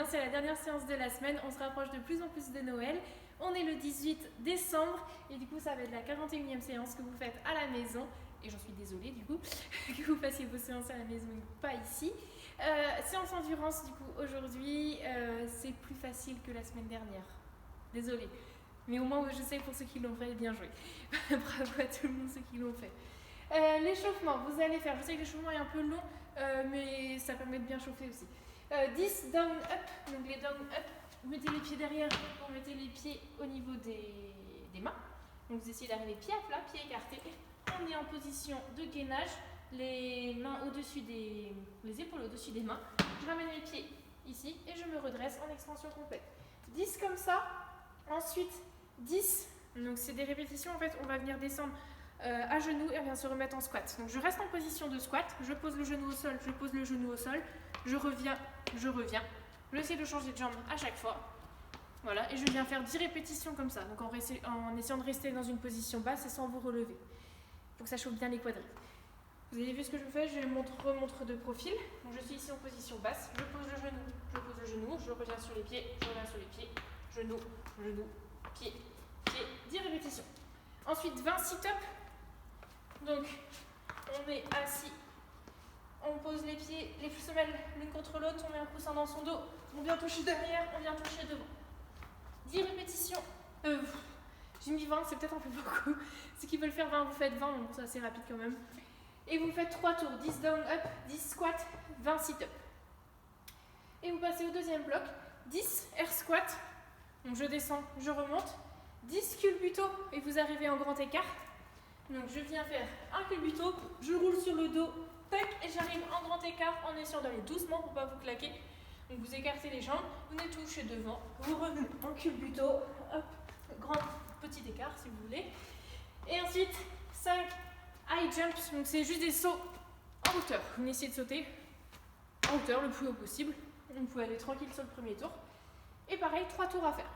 c'est la dernière séance de la semaine, on se rapproche de plus en plus de Noël. On est le 18 décembre et du coup ça va être la 41e séance que vous faites à la maison. Et j'en suis désolée du coup que vous fassiez vos séances à la maison et pas ici. Séance endurance du coup aujourd'hui, c'est plus facile que la semaine dernière. Désolée. Mais au moins je sais pour ceux qui l'ont fait, bien joué. Bravo à tout le monde ceux qui l'ont fait. L'échauffement, vous allez faire, je sais que l'échauffement est un peu long, mais ça permet de bien chauffer aussi. 10 down up, donc les down up, vous mettez les pieds derrière, vous mettez les pieds au niveau des mains. Donc vous essayez d'arriver pied à plat, pieds écartés. On est en position de gainage, les mains au-dessus les épaules au-dessus des mains. Je ramène mes pieds ici et je me redresse en extension complète. 10 comme ça, ensuite 10, donc c'est des répétitions, en fait on va venir descendre à genoux et on vient se remettre en squat. Donc je reste en position de squat, je pose le genou au sol, je pose le genou au sol, je reviens. Je vais essayer de changer de jambe à chaque fois. Voilà, et je viens faire 10 répétitions comme ça, donc en essayant de rester dans une position basse et sans vous relever, pour que ça chauffe bien les quadris. Vous avez vu ce que je fais, je remontre de profil. Donc je suis ici en position basse, je pose le genou, je reviens sur les pieds, je reviens sur les pieds, genou, pied, 10 répétitions. Ensuite 20 sit-up. Donc on est assis, on pose les pieds, les semelles l'une contre l'autre, on met un coussin dans son dos, on vient toucher derrière, on vient toucher devant. 10 répétitions. J'ai mis 20, c'est peut-être un peu beaucoup. Ceux qui veulent faire 20, vous faites 20, donc c'est assez rapide quand même. Et vous faites 3 tours, 10 down up, 10 squat, 20 sit-up. Et vous passez au deuxième bloc, 10 air squat, donc je descends, je remonte, 10 culbuto et vous arrivez en grand écart. Donc je viens faire un culbuto, je roule sur le dos, tac, et j'arrive en grand écart en essayant d'aller doucement pour ne pas vous claquer. Donc vous écartez les jambes, vous venez toucher devant, vous revenez en culbuto, hop, grand petit écart si vous voulez. Et ensuite 5 high jumps, donc c'est juste des sauts en hauteur. Vous essayez de sauter en hauteur le plus haut possible. Vous pouvez aller tranquille sur le premier tour. Et pareil, 3 tours à faire.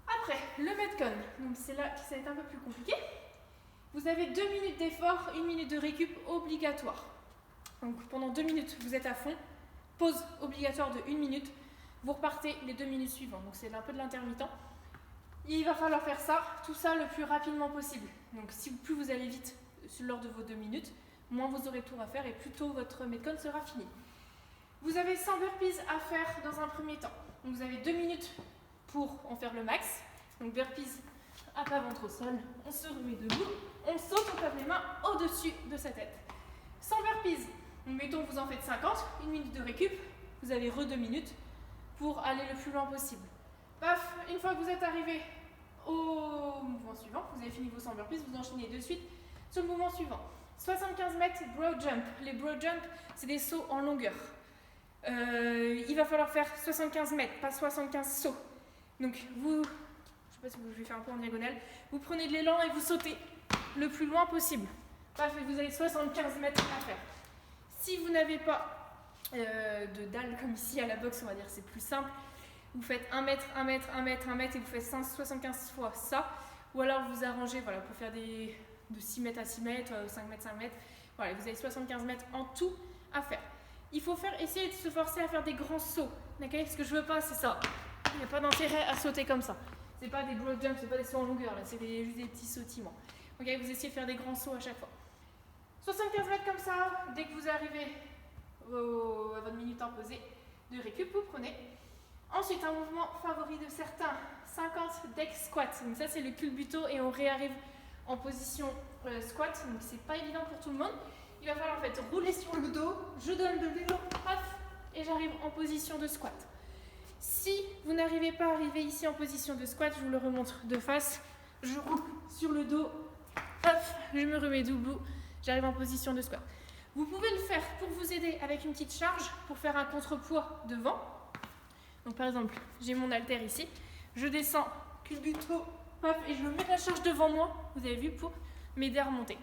Après, le Metcon, donc c'est là que ça va être un peu plus compliqué. Vous avez 2 minutes d'effort, 1 minute de récup obligatoire. Donc pendant 2 minutes, vous êtes à fond. Pause obligatoire de 1 minute. Vous repartez les 2 minutes suivantes. Donc c'est un peu de l'intermittent. Il va falloir faire ça, tout ça le plus rapidement possible. Donc si plus vous allez vite lors de vos 2 minutes, moins vous aurez de tours à faire et plus tôt votre Metcon sera fini. Vous avez 100 burpees à faire dans un premier temps. Donc vous avez 2 minutes pour en faire le max. Donc burpees à plat ventre au sol, on se remet debout, on saute, on tape les mains au-dessus de sa tête. 100 burpees, donc mettons vous en faites 50, 1 minute de récup, vous avez 2 minutes pour aller le plus loin possible. Paf, une fois que vous êtes arrivé au mouvement suivant, vous avez fini vos 100 burpees, vous enchaînez de suite sur le mouvement suivant. 75 mètres broad jump. Les broad jump, c'est des sauts en longueur. Il va falloir faire 75 mètres, pas 75 sauts. Donc vous... Je sais pas si je vais faire un peu en diagonale. Vous prenez de l'élan et vous sautez le plus loin possible. Parfait, vous avez 75 mètres à faire. Si vous n'avez pas de dalle comme ici à la boxe, on va dire c'est plus simple. Vous faites 1 mètre, 1 mètre, 1 mètre, 1 mètre et vous faites 75 fois ça. Ou alors vous arrangez voilà, pour faire de 6 mètres à 6 mètres, 5 mètres, 5 mètres. Voilà, vous avez 75 mètres en tout à faire. Il faut essayer de se forcer à faire des grands sauts. D'accord ? Ce que je veux pas, c'est ça. Il n'y a pas d'intérêt à sauter comme ça. C'est pas des broad jumps, c'est pas des sauts en longueur, là, c'est juste des petits sautillements. Ok, vous essayez de faire des grands sauts à chaque fois. 75 mètres comme ça, dès que vous arrivez à votre minute imposée de récup, vous prenez. Ensuite, un mouvement favori de certains, 50 deck squat. Donc ça, c'est le culbuto et on réarrive en position squat. Donc c'est pas évident pour tout le monde. Il va falloir en fait rouler sur le dos, je donne de l'élan, paf, et j'arrive en position de squat. Si vous n'arrivez pas à arriver ici en position de squat, je vous le remontre de face. Je roule sur le dos, hop, je me remets debout, j'arrive en position de squat. Vous pouvez le faire pour vous aider avec une petite charge, pour faire un contrepoids devant. Donc par exemple, j'ai mon haltère ici, je descends, culbuto, hop, et je mets la charge devant moi, vous avez vu, pour m'aider à remonter.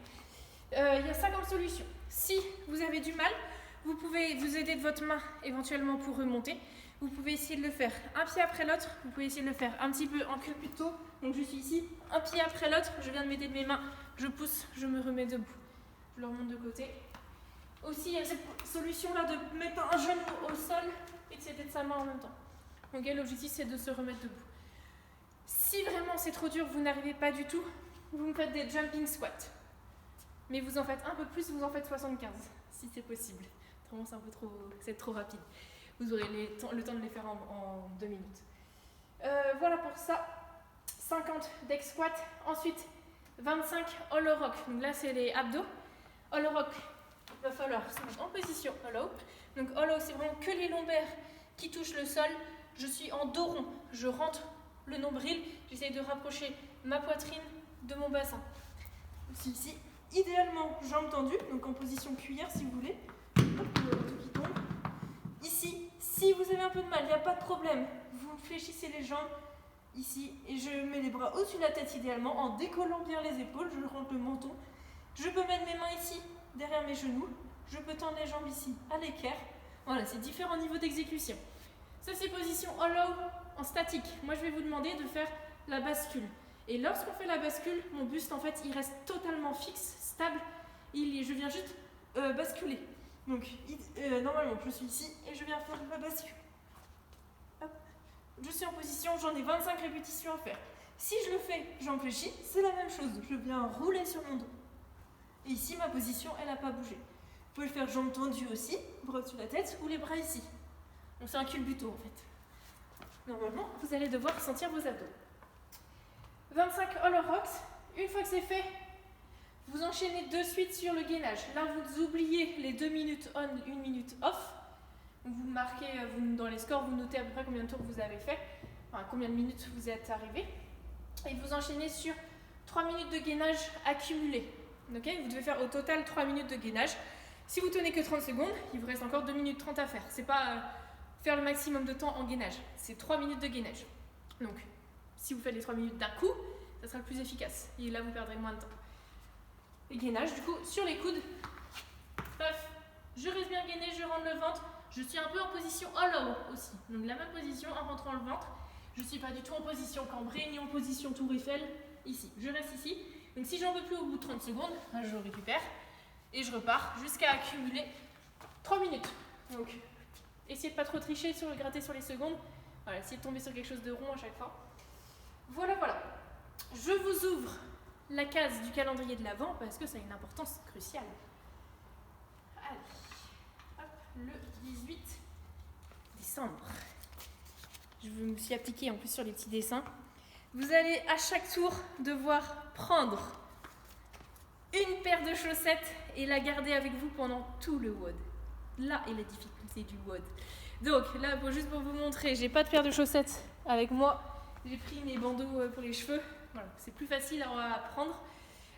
Il y a ça comme solution. Si vous avez du mal, vous pouvez vous aider de votre main éventuellement pour remonter. Vous pouvez essayer de le faire un pied après l'autre. Vous pouvez essayer de le faire un petit peu en culbuto. Donc je suis ici, un pied après l'autre. Je viens de m'aider de mes mains. Je pousse, je me remets debout. Je le remonte de côté. Aussi, il y a cette solution-là de mettre un genou au sol et de s'aider de sa main en même temps. Ok, l'objectif c'est de se remettre debout. Si vraiment c'est trop dur, vous n'arrivez pas du tout, vous me faites des jumping squats. Mais vous en faites un peu plus, vous en faites 75, si c'est possible. Autrement c'est un peu trop, c'est trop rapide. Vous aurez le temps de les faire en 2 minutes. Voilà pour ça. 50 deck squat. Ensuite, 25 hollow rock. Donc là, c'est les abdos. Hollow rock, il va falloir se mettre en position hollow. Donc hollow, c'est vraiment que les lombaires qui touchent le sol. Je suis en dos rond. Je rentre le nombril. J'essaye de rapprocher ma poitrine de mon bassin. Ici, idéalement, jambes tendues. Donc en position cuillère, si vous voulez. Hop, tout qui tombe. Ici, si vous avez un peu de mal, il n'y a pas de problème. Vous fléchissez les jambes. Ici, et je mets les bras au-dessus de la tête idéalement en décollant bien les épaules, je rentre le menton. Je peux mettre mes mains ici, derrière mes genoux. Je peux tendre les jambes ici, à l'équerre. Voilà, c'est différents niveaux d'exécution. Ça, c'est position hollow en statique. Moi, je vais vous demander de faire la bascule. Et lorsqu'on fait la bascule, mon buste, en fait, il reste totalement fixe, stable. Je viens juste basculer. Donc, normalement, je suis ici et je viens faire la bascule. Je suis en position, j'en ai 25 répétitions à faire. Si je le fais, j'en fléchis, c'est la même chose. Je viens rouler sur mon dos. Et ici, ma position, elle n'a pas bougé. Vous pouvez le faire jambes tendues aussi, bras au-dessus de la tête, ou les bras ici. Donc c'est un culbuto en fait. Normalement, vous allez devoir sentir vos abdos. 25 hollow rocks. Une fois que c'est fait, vous enchaînez de suite sur le gainage. Là, vous oubliez les 2 minutes on, 1 minute off. Vous marquez dans les scores, vous notez à peu près combien de tours vous avez fait, enfin, combien de minutes vous êtes arrivé. Et vous enchaînez sur 3 minutes de gainage accumulé. Okay, vous devez faire au total 3 minutes de gainage. Si vous tenez que 30 secondes, il vous reste encore 2 minutes 30 à faire. C'est pas faire le maximum de temps en gainage, c'est 3 minutes de gainage. Donc, si vous faites les 3 minutes d'un coup, ça sera le plus efficace. Et là, vous perdrez moins de temps. Et gainage, du coup, sur les coudes. Paf, je reste bien gainé, je rentre le ventre. Je suis un peu en position hollow aussi. Donc la même position en rentrant le ventre. Je ne suis pas du tout en position cambrée ni en position tour Eiffel. Ici, je reste ici. Donc si j'en peux plus au bout de 30 secondes, je récupère et je repars jusqu'à accumuler 3 minutes. Donc essayez de pas trop tricher, gratter sur les secondes. Voilà, essayez de tomber sur quelque chose de rond à chaque fois. Voilà, voilà. Je vous ouvre la case du calendrier de l'Avent parce que ça a une importance cruciale. Allez. Le 18 décembre. Je me suis appliquée en plus sur les petits dessins. Vous allez à chaque tour devoir prendre une paire de chaussettes et la garder avec vous pendant tout le WOD. Là est la difficulté du WOD. Donc là, juste pour vous montrer, j'ai pas de paire de chaussettes avec moi. J'ai pris mes bandeaux pour les cheveux. Voilà, c'est plus facile à prendre.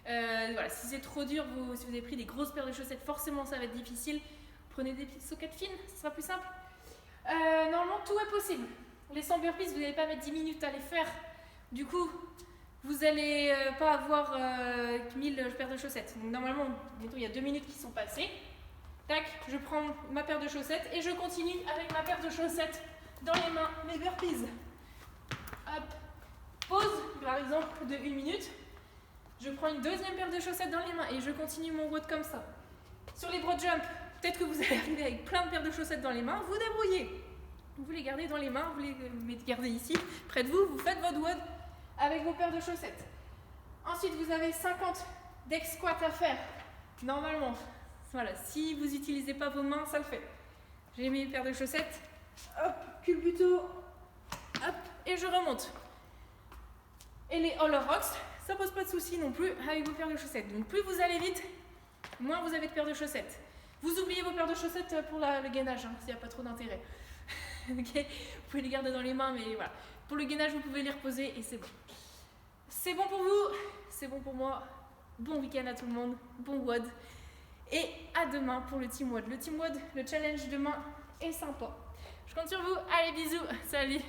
Voilà, si c'est trop dur, si vous avez pris des grosses paires de chaussettes, forcément ça va être difficile. Prenez des petites soquettes fines, ce sera plus simple. Normalement, tout est possible. Les 100 burpees, vous n'allez pas mettre 10 minutes à les faire. Du coup, vous n'allez pas avoir 1000 paires de chaussettes. Donc normalement, il y a 2 minutes qui sont passées. Tac, je prends ma paire de chaussettes et je continue avec ma paire de chaussettes dans les mains, mes burpees. Hop, pause, par exemple, de 1 minute. Je prends une deuxième paire de chaussettes dans les mains et je continue mon WOD comme ça. Sur les broad jumps, peut-être que vous allez arriver avec plein de paires de chaussettes dans les mains, vous débrouillez. Vous les gardez dans les mains, vous les gardez ici, près de vous, vous faites votre WOD avec vos paires de chaussettes. Ensuite, vous avez 50 deck squats à faire, normalement. Voilà, si vous n'utilisez pas vos mains, ça le fait. J'ai mes paires de chaussettes, hop, culbuto, hop, et je remonte. Et les hollow rocks, ça pose pas de souci non plus avec vos paires de chaussettes. Donc plus vous allez vite, moins vous avez de paires de chaussettes. Vous oubliez vos paires de chaussettes pour le gainage, s'il n'y a pas trop d'intérêt. Okay, vous pouvez les garder dans les mains, mais voilà. Pour le gainage, vous pouvez les reposer et c'est bon. C'est bon pour vous, c'est bon pour moi. Bon week-end à tout le monde, bon WOD. Et à demain pour le Team WOD. Le Team WOD, le challenge demain est sympa. Je compte sur vous. Allez, bisous, salut.